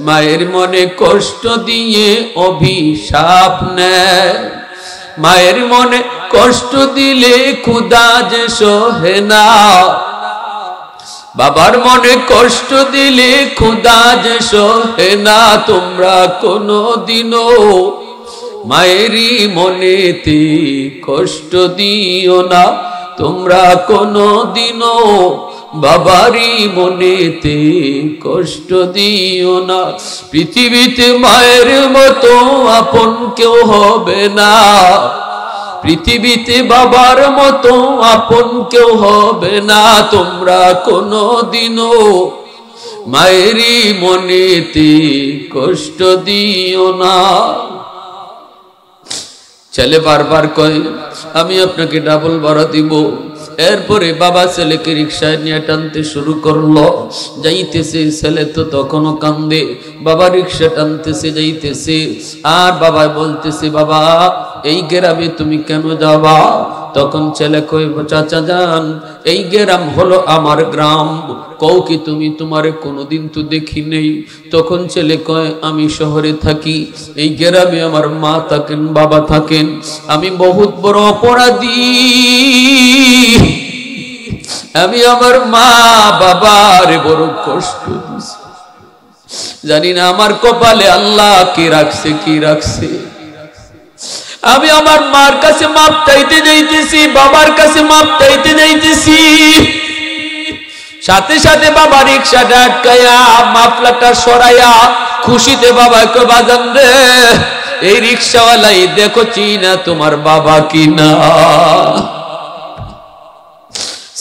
মায়ের মনে কষ্ট দিয়ে অভিশাপ নেয়। মায়ের মনে কষ্ট দিলে ক্ষুধা যে সহে না, বাবার মনে কষ্ট দিলে ক্ষুধা যে সহে না। তোমরা কোনদিনও মায়েরই মনেতে কষ্ট দিও না, তোমরা কোনদিনও বাবারই মনেতে কষ্ট দিও না। পৃথিবীতে মায়ের মতো আপন কেউ হবে না, পৃথিবীতে বাবার মতো আপন কেউ হবে না। তোমরা কোনদিনও মায়েরই মনেতে কষ্ট দিও না। ছেলে বারবার কয়, আমি আপনাকে ডাবল ভাড়া দিব। এরপরে বাবা ছেলেকে রিক্সায় নিয়ে টানতে শুরু করলো। যাইতেছে ছেলে তো তখনও কান্দে, বাবা রিক্সা টানতেছে যাইতেছে, আর বাবা বলতেছে, বাবা এই গ্রামে তুমি কেন যাবা? তখন ছেলে কই, চাচা যান এই গ্রাম হলো আমার গ্রাম। কও কি তুমি, তোমারে কোনোদিন তো দেখি নেই। তখন ছেলে কয়, আমি শহরে থাকি, এই গ্রামে আমার মা থাকেন, বাবা থাকেন, আমি বহুত বড় অপরাধী, আমি আমার মা বাবার বড় কষ্ট দিছি, জানি না আমার কপালে আল্লাহ কি রাখছে, কি রাখছে। আমি আমার মার কাছে মাপ চাইতে যাইতেছি, বাবার কাছে মাপ চাইতে যাইতেছি, সাথে সাথে বাবা রিক্সাটা আটকায়া মাফলাটা সরাইয়া খুশিতে বাবা কই, বাজান রে এই রিক্সাওয়ালাই দেখো চিনা তোমার বাবা কিনা।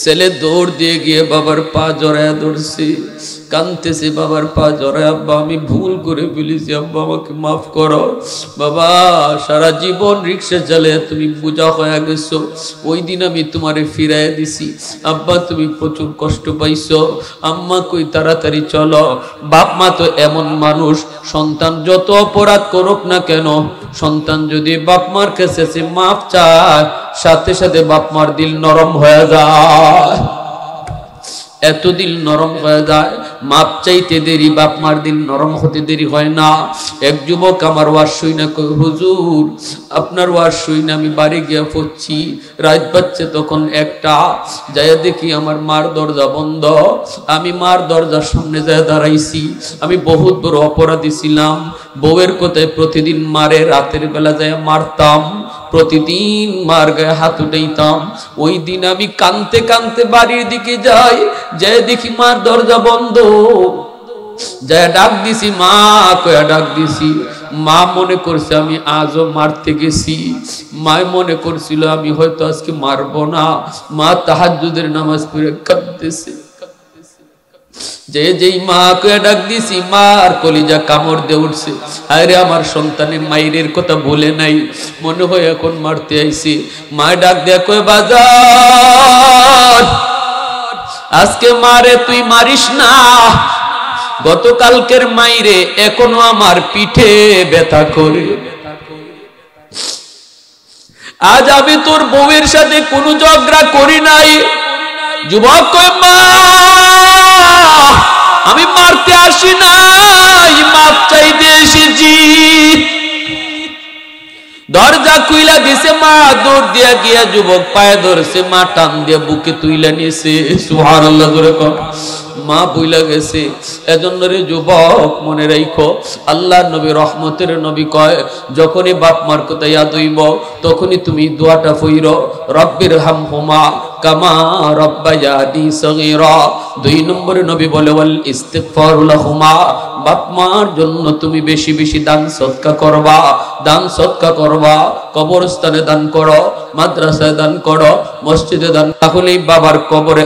ছেলে দৌড় দিয়ে গিয়ে বাবার পা জড়ায়া ধরছে, কাঁদতেছে, বাবার পা জড়ায়, আব্বা আমি ভুল করে ফেলেছি, আব্বা আমাকে মাফ করো। বাবা সারা জীবন রিক্সা চালিয়ে তুমি বোঝা হয়ে গেছো, ওই দিন আমি তোমারে ফিরাইয়া দিছি, আব্বা তুমি প্রচুর কষ্ট পাইছো, আম্মা কই তাড়াতাড়ি চলো। বাপ মা তো এমন মানুষ, সন্তান যত অপরাধ করুক না কেন, সন্তান যদি বাপ মার কাছে মাফ চায়, সাথে সাথে বাপ মার দিল নরম হয়ে যায়, এত দিল নরম হয়ে যায়। মাপ চাইতে দেরি, বাপ মার দিল নরম হতে দেরি হয় না। এক যুবক আমার ওয়াজ শুই না, কই হুজুর আপনার ওয়াজ শুই না আমি বাড়ি গিয়া পড়ছি, রাত বাজছে তখন একটা, যাইয়া দেখি আমার মার দরজা বন্ধ। আমি মার দরজার সামনে যায় দাঁড়াইছি, আমি বহুত বড় অপরাধী ছিলাম, বউয়ের কথায় প্রতিদিন মারে, রাতের বেলা যায় মারতাম, প্রতিদিন মার গায়ে হাত উঠাইতাম। ওই দিন আমি কানতে কানতে বাড়ির দিকে যাই, যে দেখি মার দরজা বন্ধ, যায় ডাক দিছি, মা কয়া ডাক দিছি। মা মনে করছে আমি আজও মারতে গেছি, মায় মনে করছিল আমি হয়তো আজকে মারবো না। মা তাহাজ্জুদের নামাজ পড়ে কাঁদতেছে, যেই মা কয়া ডাক দিছি, মার কলিজা কামড় দিয়ে উঠছে। আরে আমার সন্তানের মায়ের কথা বলে নাই, মনে হয় এখন মারতে আইছি। মা ডাক দেয়া কয় বাজার আজকে মারে তুই মারিস না, গতকালকের মাইরে এখনো আমার পিঠে ব্যথা করে, আজ আমি তোর বউয়ের সাথে কোনো ঝগড়া করি নাই। যুবক কয় মা আমি মারতে আসি নাই, মাপ চাইতে এসেছি। দরজা খুইলা দিছে, মা দৌড় দিয়া গিয়া যুবক পায়ে ধরছে, মা টান দিয়া বুকে তুইলা নিয়েছে। সুবহানাল্লাহ জোরে কর। মা বইলা গেছে। এজন্য রে যুবক মনে রাখো, আল্লাহ নবী রহমতের নবী কয়, যখনই বাপ মার কথা ইয়াদ হইব তখনই তুমি দোয়াটা পড়ো, রব্বির হামহুমা কামা রব্বায়ানি সগীরা। 2 নম্বরে নবী বলে ওয়াল ইস্তিগফারু লাহুমা, বাপ মার জন্য তুমি বেশি বেশি দান সদকা করবা, দান সদকা করবা, কবরস্থানে দান করো, মাদ্রাসায় দান করো, মসজিদে দান, তাহলেই বাবার কবরে